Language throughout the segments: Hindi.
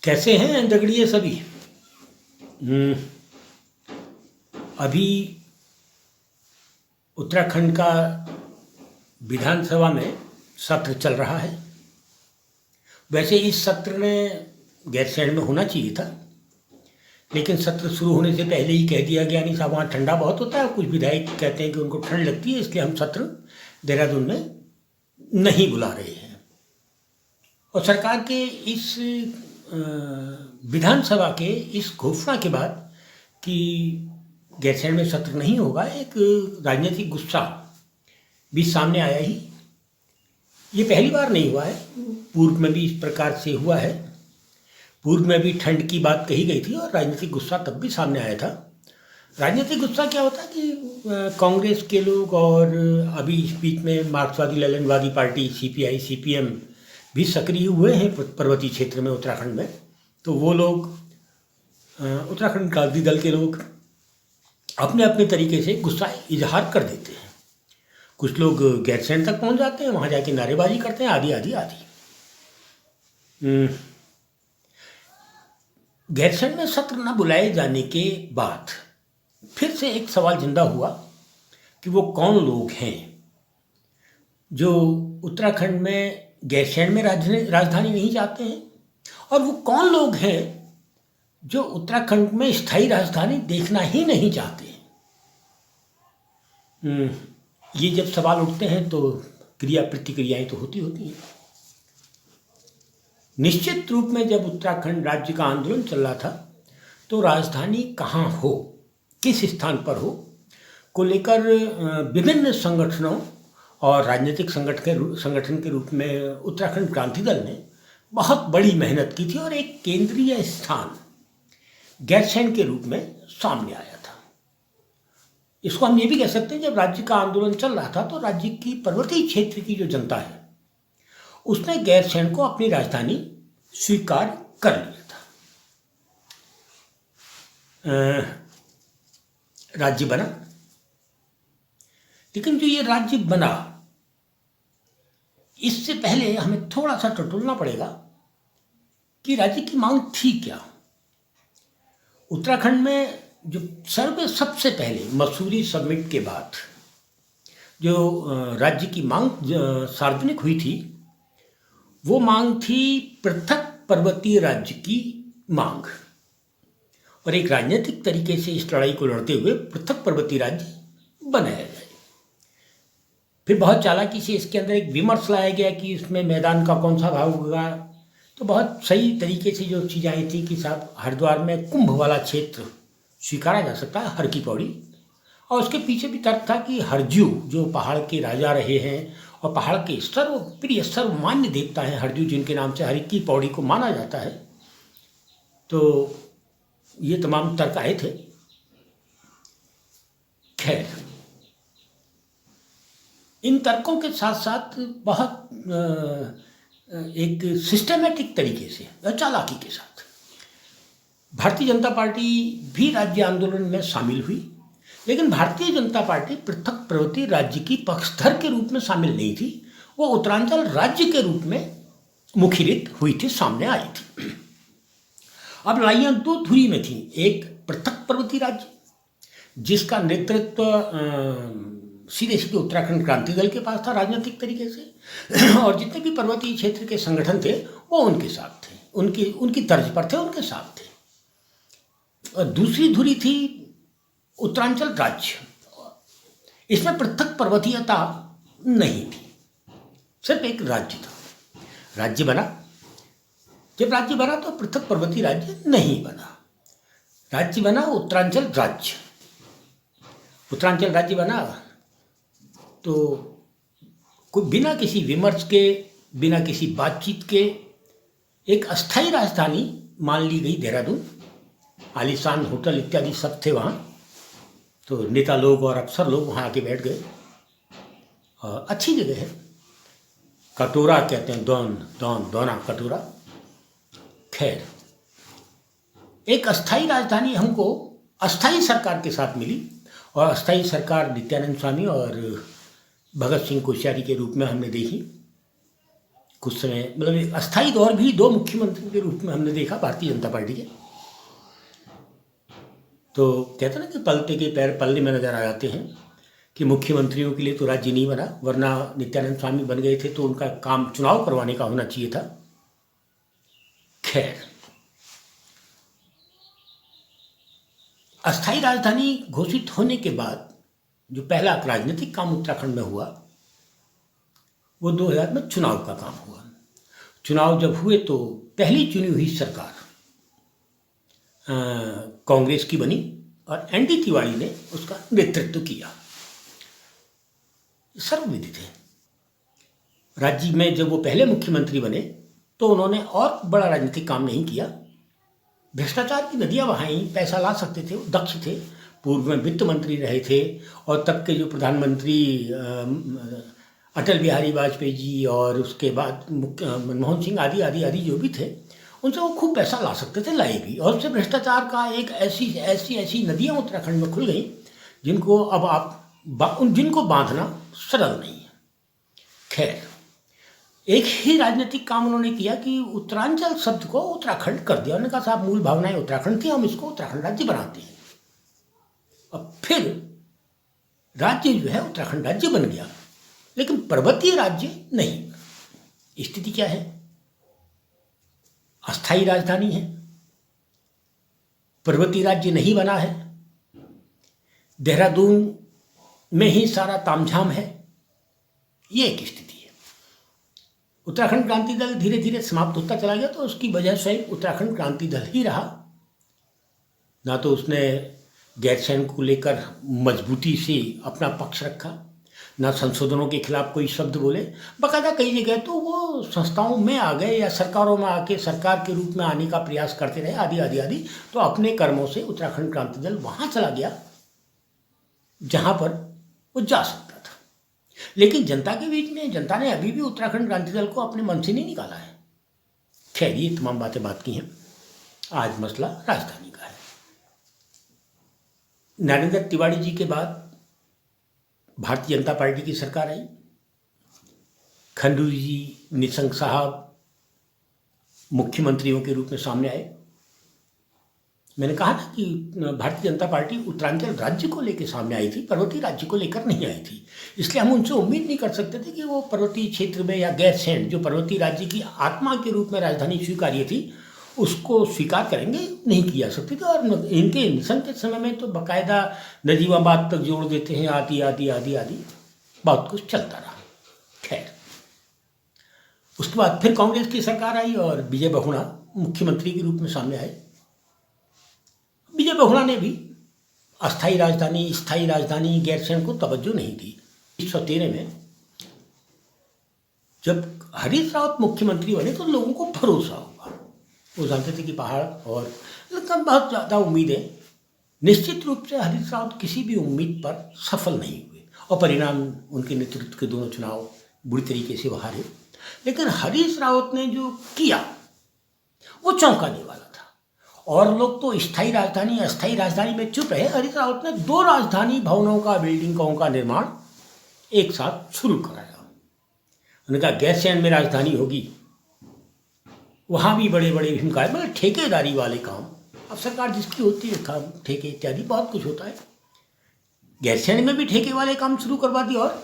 कैसे हैं दगड़िए सभी। अभी उत्तराखंड का विधानसभा में सत्र चल रहा है। वैसे इस सत्र में गैरसैंण में होना चाहिए था, लेकिन सत्र शुरू होने से पहले ही कह दिया गया, नहीं साहब वहाँ ठंडा बहुत होता है। कुछ विधायक कहते हैं कि उनको ठंड लगती है, इसलिए हम सत्र देहरादून में नहीं बुला रहे हैं। और सरकार के इस विधानसभा के इस घोषणा के बाद कि गैरसैंण में सत्र नहीं होगा, एक राजनीतिक गुस्सा भी सामने आया ही। ये पहली बार नहीं हुआ है, पूर्व में भी इस प्रकार से हुआ है। पूर्व में भी ठंड की बात कही गई थी और राजनीतिक गुस्सा तब भी सामने आया था। राजनीतिक गुस्सा क्या होता है कि कांग्रेस के लोग और अभी इस बीच में मार्क्सवादी ललन पार्टी सीपीआई सीपीएम भी सक्रिय हुए हैं पर्वतीय क्षेत्र में उत्तराखंड में। तो वो लोग उत्तराखंड क्रांति दल के लोग अपने अपने तरीके से गुस्सा इजहार कर देते हैं। कुछ लोग गैरसैंण तक पहुंच जाते हैं, वहाँ जाके नारेबाजी करते हैं, आदि आदि आदि। गैरसैंण में सत्र न बुलाए जाने के बाद फिर से एक सवाल जिंदा हुआ कि वो कौन लोग हैं जो उत्तराखंड में गैरसैंण में राजधानी नहीं चाहते हैं, और वो कौन लोग हैं जो उत्तराखंड में स्थायी राजधानी देखना ही नहीं चाहते हैं। ये जब सवाल उठते हैं तो क्रिया प्रतिक्रियाएं तो होती हैं। निश्चित रूप में जब उत्तराखंड राज्य का आंदोलन चल रहा था तो राजधानी कहाँ हो, किस स्थान पर हो को लेकर विभिन्न संगठनों और राजनीतिक संगठन के रूप में उत्तराखंड क्रांति दल ने बहुत बड़ी मेहनत की थी और एक केंद्रीय स्थान गैरसैंण के रूप में सामने आया था। इसको हम ये भी कह सकते हैं, जब राज्य का आंदोलन चल रहा था तो राज्य की पर्वतीय क्षेत्र की जो जनता है उसने गैरसैंण को अपनी राजधानी स्वीकार कर लिया था। राज्य बना, लेकिन जो ये राज्य बना इससे पहले हमें थोड़ा सा टटोलना पड़ेगा कि राज्य की मांग थी क्या। उत्तराखंड में जो सबसे पहले मसूरी समिट के बाद जो राज्य की मांग सार्वजनिक हुई थी, वो मांग थी पृथक पर्वतीय राज्य की मांग, और एक राजनीतिक तरीके से इस लड़ाई को लड़ते हुए पृथक पर्वतीय राज्य बनाया जाए। फिर बहुत चालाकी से इसके अंदर एक विमर्श लाया गया कि इसमें मैदान का कौन सा भाग होगा। तो बहुत सही तरीके से जो चीज़ आई थी कि साहब हरिद्वार में कुंभ वाला क्षेत्र स्वीकारा जा सकता है, हर की पौड़ी। और उसके पीछे भी तर्क था कि हरजू जो पहाड़ के राजा रहे हैं और पहाड़ के सर्वप्रिय सर्वमान्य देवता हैं हरजू, जिनके नाम से हर की पौड़ी को माना जाता है। तो ये तमाम तर्क आए थे। खैर, इन तर्कों के साथ साथ बहुत एक सिस्टमेटिक तरीके से चालाकी के साथ भारतीय जनता पार्टी भी राज्य आंदोलन में शामिल हुई, लेकिन भारतीय जनता पार्टी पृथक पर्वतीय राज्य की पक्षधर के रूप में शामिल नहीं थी। वो उत्तरांचल राज्य के रूप में मुखरित हुई थी, सामने आई थी। अब लड़ाइयाँ दो धुरी में थी। एक पृथक पर्वतीय राज्य जिसका नेतृत्व सीधे सीधे उत्तराखंड क्रांति दल के पास था राजनीतिक तरीके से, और जितने भी पर्वतीय क्षेत्र के संगठन थे वो उनके साथ थे, उनकी तर्ज पर थे, उनके साथ थे। और दूसरी धुरी थी उत्तरांचल राज्य। इसमें पृथक पर्वतीयता नहीं थी, सिर्फ एक राज्य था। राज्य बना, जब राज्य बना तो पृथक पर्वतीय राज्य नहीं बना, राज्य बना उत्तरांचल राज्य। उत्तरांचल राज्य बना तो कोई बिना किसी विमर्श के, बिना किसी बातचीत के एक अस्थायी राजधानी मान ली गई देहरादून। आलीशान होटल इत्यादि सब थे वहाँ, तो नेता लोग और अफसर लोग वहाँ आके बैठ गए। अच्छी जगह है, कटोरा कहते हैं, दोना कटोरा। खैर, एक अस्थायी राजधानी हमको अस्थायी सरकार के साथ मिली, और अस्थायी सरकार नित्यानंद स्वामी और भगत सिंह कोश्यारी के रूप में हमने देखी। कुछ समय मतलब एक अस्थायी दौर भी 2 मुख्यमंत्रियों के रूप में हमने देखा भारतीय जनता पार्टी के। तो कहते हैं ना कि पलटे के पैर पल्ले में नजर आ जाते हैं, कि मुख्यमंत्रियों के लिए तो राज्य नहीं बना, वरना नित्यानंद स्वामी बन गए थे तो उनका काम चुनाव करवाने का होना चाहिए था। खैर, अस्थायी राजधानी घोषित होने के बाद जो पहला राजनीतिक काम उत्तराखंड में हुआ वो 2000 में चुनाव का काम हुआ। चुनाव जब हुए तो पहली चुनी हुई सरकार कांग्रेस की बनी और एनडी तिवारी ने उसका नेतृत्व किया। सर्वविदित है। राज्य में जब वो पहले मुख्यमंत्री बने तो उन्होंने और बड़ा राजनीतिक काम नहीं किया, भ्रष्टाचार की नदियां बहाई, पैसा ला सकते थे, वो दक्ष थे, पूर्व में वित्त मंत्री रहे थे और तब के जो प्रधानमंत्री अटल बिहारी वाजपेयी जी और उसके बाद मनमोहन सिंह आदि आदि आदि जो भी थे, उनसे वो खूब पैसा ला सकते थे, लाए भी। और उससे भ्रष्टाचार का एक ऐसी नदियाँ उत्तराखंड में खुल गई जिनको अब जिनको बांधना सरल नहीं है। खैर, एक ही राजनीतिक काम उन्होंने किया कि उत्तरांचल शब्द को उत्तराखंड कर दिया। उन्होंने कहा साहब मूल भावनाएं उत्तराखंड थी, हम इसको उत्तराखंड राज्य बनाते हैं। अब फिर राज्य जो है उत्तराखंड राज्य बन गया, लेकिन पर्वतीय राज्य नहीं। स्थिति क्या है? अस्थायी राजधानी है, पर्वतीय राज्य नहीं बना है, देहरादून में ही सारा तामझाम है, ये एक स्थिति है। उत्तराखंड क्रांति दल धीरे धीरे समाप्त होता चला गया, तो उसकी वजह से उत्तराखंड क्रांति दल ही रहा। ना तो उसने गैरसैंण को लेकर मजबूती से अपना पक्ष रखा, ना संशोधनों के खिलाफ कोई शब्द बोले। बाकायदा कई जगह तो वो संस्थाओं में आ गए या सरकारों में आके सरकार के रूप में आने का प्रयास करते रहे, आदि आदि आदि। तो अपने कर्मों से उत्तराखंड क्रांति दल वहाँ चला गया जहाँ पर वो जा सकता था। लेकिन जनता के बीच में जनता ने अभी भी उत्तराखंड क्रांति दल को अपने मन से नहीं निकाला है। खैर, ये तमाम बातें बात की हैं। आज मसला राजधानी का है। नरेंद्र तिवारी जी के बाद भारतीय जनता पार्टी की सरकार आई। खंडूरी जी, निशंक साहब मुख्यमंत्रियों के रूप में सामने आए। मैंने कहा था कि भारतीय जनता पार्टी उत्तरांचल राज्य को लेकर सामने आई थी, पर्वतीय राज्य को लेकर नहीं आई थी। इसलिए हम उनसे उम्मीद नहीं कर सकते थे कि वो पर्वतीय क्षेत्र में या गैरसैंण, जो पर्वतीय राज्य की आत्मा के रूप में राजधानी स्वीकार्य थी, उसको स्वीकार करेंगे। नहीं किया सकते थे। और इनके निशंक के समय में तो बाकायदा नजीबाबाद तक जोड़ देते हैं, आदि आदि आदि आदि बहुत कुछ चलता रहा। खैर, उसके बाद फिर कांग्रेस की सरकार आई और विजय बहुगुणा मुख्यमंत्री के रूप में सामने आए। विजय बहुगुणा ने भी अस्थायी राजधानी, स्थायी राजधानी, गैरसैंण को तवज्जो नहीं दी। 1913 में जब हरीश रावत मुख्यमंत्री बने तो लोगों को भरोसा हुआ। वो जानते थे कि पहाड़ और लेकिन बहुत ज़्यादा उम्मीदें, निश्चित रूप से हरीश रावत किसी भी उम्मीद पर सफल नहीं हुए और परिणाम उनके नेतृत्व के दोनों चुनाव बुरी तरीके से हारे। लेकिन हरीश रावत ने जो किया वो चौंकाने वाला था। और लोग तो स्थायी राजधानी, अस्थायी राजधानी में चुप रहे। हरीश रावत ने 2 राजधानी भवनों का, बिल्डिंगों का निर्माण एक साथ शुरू कराया। उन्होंने कहा गैरसैंण में राजधानी होगी, वहाँ भी बड़े बड़े भूमिका, मतलब ठेकेदारी वाले काम। अब सरकार जिसकी होती है, काम ठेके इत्यादि बहुत कुछ होता है। गैरसैंण में भी ठेके वाले काम शुरू करवा दिए और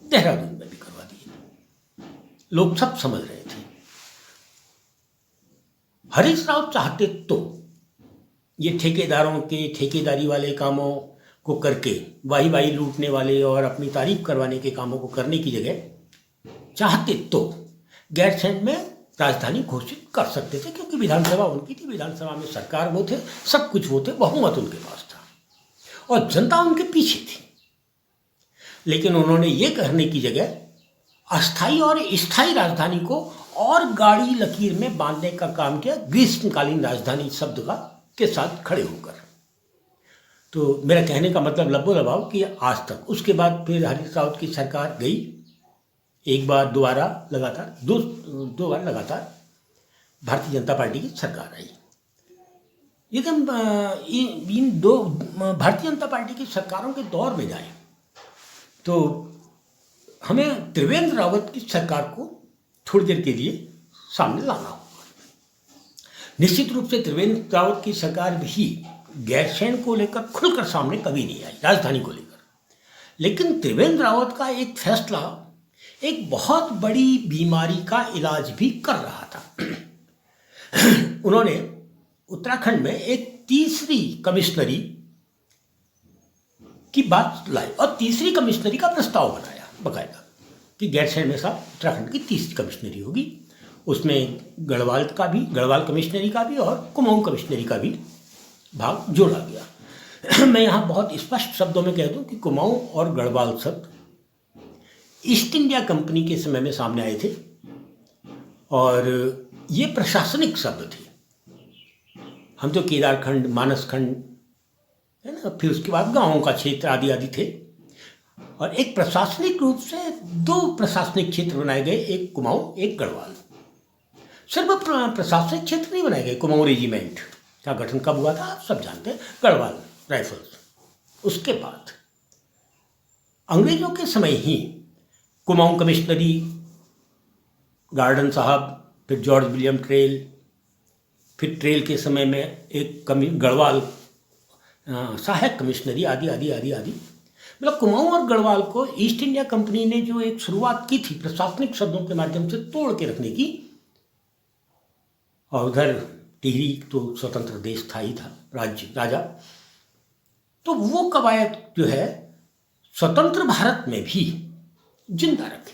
देहरादून में भी करवा दिए। लोग सब समझ रहे थे। हरीश रावत चाहते तो ये ठेकेदारों के ठेकेदारी वाले कामों को करके वाही वाही लूटने वाले और अपनी तारीफ करवाने के कामों को करने की जगह चाहते तो गैरसैंण में राजधानी घोषित कर सकते थे, क्योंकि विधानसभा उनकी थी, विधानसभा में सरकार वो थे, सब कुछ वो थे, बहुमत उनके पास था और जनता उनके पीछे थी। लेकिन उन्होंने ये करने की जगह अस्थायी और स्थायी राजधानी को और गाड़ी लकीर में बांधने का काम किया, ग्रीष्मकालीन राजधानी शब्द का के साथ खड़े होकर। तो मेरा कहने का मतलब लब्बो लबाव कि आज तक, उसके बाद फिर हरीश रावत की सरकार गई, एक बार दोबारा लगातार, दो बार लगातार भारतीय जनता पार्टी की सरकार आई। लेकिन इन 2 भारतीय जनता पार्टी की सरकारों के दौर में जाए तो हमें त्रिवेंद्र रावत की सरकार को थोड़ी देर के लिए सामने लाना होगा। निश्चित रूप से त्रिवेंद्र रावत की सरकार भी गैरसैंण को लेकर खुलकर सामने कभी नहीं आई, राजधानी को लेकर। लेकिन त्रिवेंद्र रावत का एक फैसला एक बहुत बड़ी बीमारी का इलाज भी कर रहा था। उन्होंने उत्तराखंड में एक तीसरी कमिश्नरी की बात लाई और तीसरी कमिश्नरी का प्रस्ताव बनाया बकायदा कि गैरसैंण में साहब उत्तराखंड की तीसरी कमिश्नरी होगी। उसमें गढ़वाल कमिश्नरी का भी और कुमाऊं कमिश्नरी का भी भाग जोड़ा गया। मैं यहाँ बहुत स्पष्ट शब्दों में कह दूँ कि कुमाऊं और गढ़वाल शब्द ईस्ट इंडिया कंपनी के समय में सामने आए थे और ये प्रशासनिक शब्द थे। हम तो केदारखंड, मानसखंड है ना, फिर उसके बाद गाँवों का क्षेत्र आदि आदि थे और एक प्रशासनिक रूप से दो प्रशासनिक क्षेत्र बनाए गए, एक कुमाऊं एक गढ़वाल। सिर्फ प्रशासनिक क्षेत्र नहीं बनाए गए। कुमाऊं रेजिमेंट का गठन कब हुआ था आप सब जानते हैं, गढ़वाल राइफल्स। उसके बाद अंग्रेजों के समय ही कुमाऊं कमिश्नरी, गार्डन साहब, फिर जॉर्ज विलियम ट्रेल, फिर ट्रेल के समय में एक गढ़वाल सहायक कमिश्नरी आदि आदि आदि आदि। मतलब कुमाऊं और गढ़वाल को ईस्ट इंडिया कंपनी ने जो एक शुरुआत की थी प्रशासनिक शब्दों के माध्यम से तोड़ के रखने की, और उधर टिहरी तो स्वतंत्र देश था ही था, राज्य राजा, तो वो कवायद जो है स्वतंत्र भारत में भी जिंदा रखी।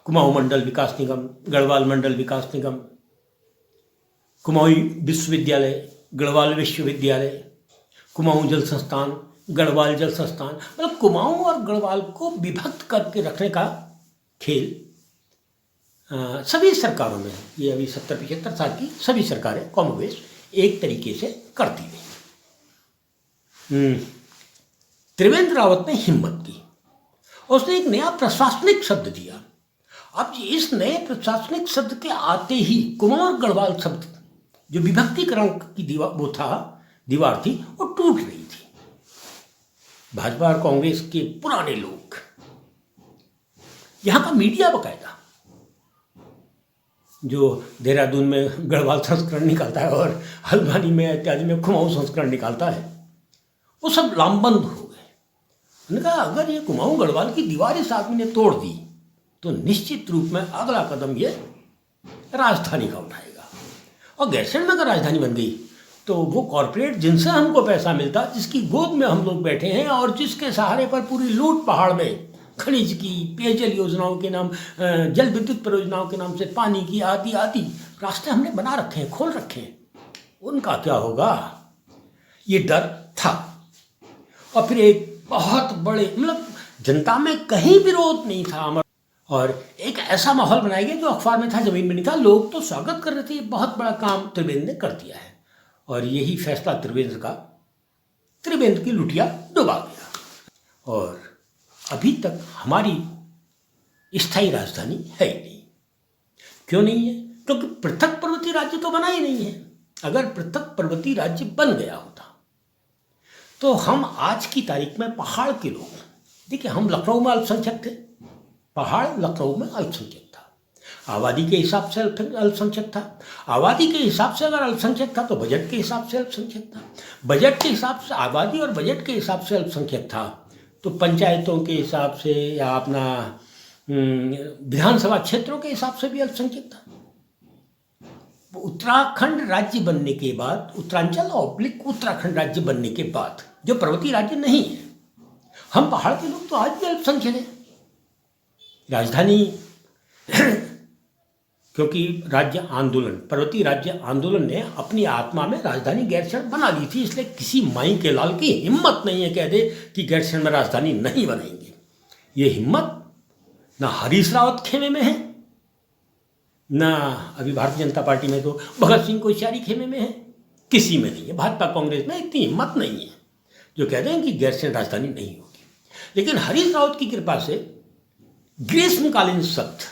कुमाऊं मंडल विकास निगम, गढ़वाल मंडल विकास निगम, कुमाऊं विश्वविद्यालय, गढ़वाल विश्वविद्यालय, कुमाऊं जल संस्थान, गढ़वाल जल संस्थान। मतलब कुमाऊं और गढ़वाल को विभक्त करके रखने का खेल सभी सरकारों में, ये अभी 70-75 साल की सभी सरकारें कॉमनवेल्थ एक तरीके से करती रही। त्रिवेंद्र रावत ने हिम्मत की, उसने एक नया प्रशासनिक शब्द दिया। अब इस नए प्रशासनिक शब्द के आते ही कुमाऊं और गढ़वाल शब्द जो विभक्तिकरण की दीवार थी वो टूट रही थी। भाजपा और कांग्रेस के पुराने लोग, यहाँ का मीडिया बकायदा जो देहरादून में गढ़वाल संस्करण निकालता है और हल्द्वानी में इत्यादि में कुमाऊं संस्करण निकालता है, वो सब लामबंद हो गए। उन्होंने कहा अगर ये कुमाऊं गढ़वाल की दीवार इस आदमी ने तोड़ दी तो निश्चित रूप में अगला कदम ये राजधानी का उठाएगा। और गैरसैंण में अगर राजधानी बन गई तो वो कॉरपोरेट जिनसे हमको पैसा मिलता, जिसकी गोद में हम लोग बैठे हैं और जिसके सहारे पर पूरी लूट पहाड़ में खनिज की, पेयजल योजनाओं के नाम, जल विद्युत परियोजनाओं के नाम से पानी की आदि आदि रास्ते हमने बना रखे हैं, खोल रखे हैं, उनका क्या होगा, ये डर था। और फिर एक बहुत बड़े मतलब जनता में कहीं विरोध नहीं था और एक ऐसा माहौल बनाया गया जो अखबार में था, जमीन में नहीं था। लोग तो स्वागत कर रहे थे, बहुत बड़ा काम त्रिवेंद्र ने कर दिया है। और यही फैसला त्रिवेंद्र की लुटिया डुबा गया। और अभी तक हमारी स्थायी राजधानी है ही नहीं। क्यों नहीं है? क्योंकि पृथक पर्वतीय राज्य तो बना ही नहीं है। अगर पृथक पर्वतीय राज्य बन गया होता तो हम आज की तारीख में पहाड़ के लोग, देखिए हम लखनऊ में अल्पसंख्यक थे, पहाड़ लखनऊ में अल्पसंख्यक था, आबादी के हिसाब से अल्पसंख्यक था। आबादी के हिसाब से अगर अल्पसंख्यक था तो बजट के हिसाब से अल्पसंख्यक था, बजट के हिसाब से आबादी और बजट के हिसाब से अल्पसंख्यक था तो पंचायतों के हिसाब से या अपना विधानसभा क्षेत्रों के हिसाब से भी अल्पसंख्यक था। उत्तराखंड राज्य बनने के बाद, उत्तरांचल उत्तराखंड राज्य बनने के बाद जो पर्वतीय राज्य नहीं है, हम पहाड़ के लोग तो आज भी अल्पसंख्यक हैं। राजधानी क्योंकि राज्य आंदोलन, पर्वतीय राज्य आंदोलन ने अपनी आत्मा में राजधानी गैरसैंण बना ली थी, इसलिए किसी माई के लाल की हिम्मत नहीं है कह दे कि गैरसैंण में राजधानी नहीं बनाएंगे। ये हिम्मत ना हरीश रावत खेमे में है, ना अभी भारतीय जनता पार्टी में तो भगत सिंह कोश्यारी खेमे में है, किसी में नहीं है। भाजपा कांग्रेस में इतनी हिम्मत नहीं है जो कह दें कि गैरसैंण राजधानी नहीं होगी। लेकिन हरीश रावत की कृपा से ग्रीष्मकालीन सत्र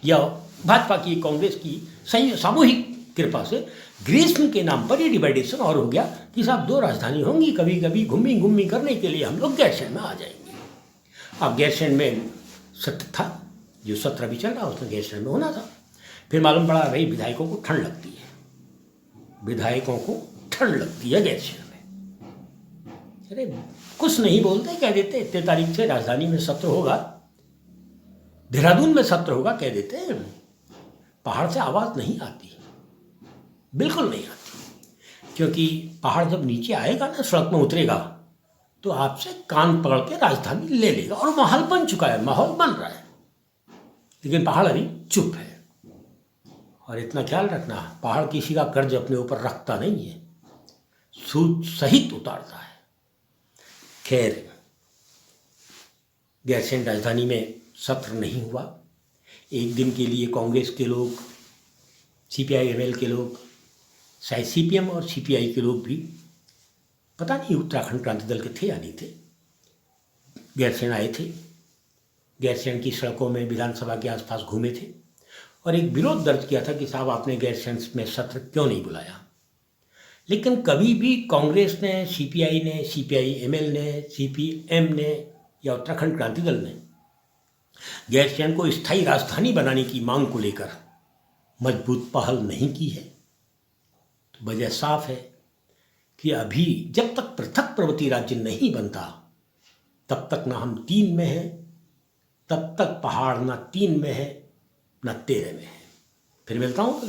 या भाजपा की कांग्रेस की सामूहिक कृपा से ग्रीष्म के नाम पर ये डिवाइडेशन और हो गया कि साहब दो राजधानी होंगी, कभी कभी घूमी करने के लिए हम लोग गैरसैंण में आ जाएंगे। अब गैरसैंण में सत्य था, जो सत्र अभी चल रहा उसमें गैरसैंण में होना था। फिर मालूम पड़ा भाई विधायकों को ठंड लगती है, विधायकों को ठंड लगती है गैरसैंण में। अरे कुछ नहीं बोलते, कह देते इतने तारीख से राजधानी में सत्र होगा, देहरादून में सत्र होगा, कह देते हैं। पहाड़ से आवाज़ नहीं आती, बिल्कुल नहीं आती, क्योंकि पहाड़ जब नीचे आएगा ना, सड़क में उतरेगा तो आपसे कान पकड़ के राजधानी ले लेगा। और माहौल बन चुका है, माहौल बन रहा है, लेकिन पहाड़ अभी चुप है। और इतना ख्याल रखना, पहाड़ किसी का कर्ज अपने ऊपर रखता नहीं है, सूद सहित उतारता है। खैर, गैरसैंण राजधानी में सत्र नहीं हुआ। एक दिन के लिए कांग्रेस के लोग, सीपीआई एमएल के लोग, शायद सीपीएम और सीपीआई के लोग भी, पता नहीं उत्तराखंड क्रांति दल के थे या नहीं थे, गैरसैंण आए थे। गैरसैंण की सड़कों में, विधानसभा के आसपास घूमे थे और एक विरोध दर्ज किया था कि साहब आपने गैरसैंण में सत्र क्यों नहीं बुलाया। लेकिन कभी भी कांग्रेस ने, सीपीआई ने, सीपीआई एमएल ने, सीपीएम ने या उत्तराखंड क्रांति दल ने गैरसैंण को स्थायी राजधानी बनाने की मांग को लेकर मजबूत पहल नहीं की है। तो वजह साफ है कि अभी जब तक पृथक पर्वतीय राज्य नहीं बनता, तब तक ना हम 3 में हैं, तब तक पहाड़ ना 3 में है ना 13 में है। फिर मिलता हूँ।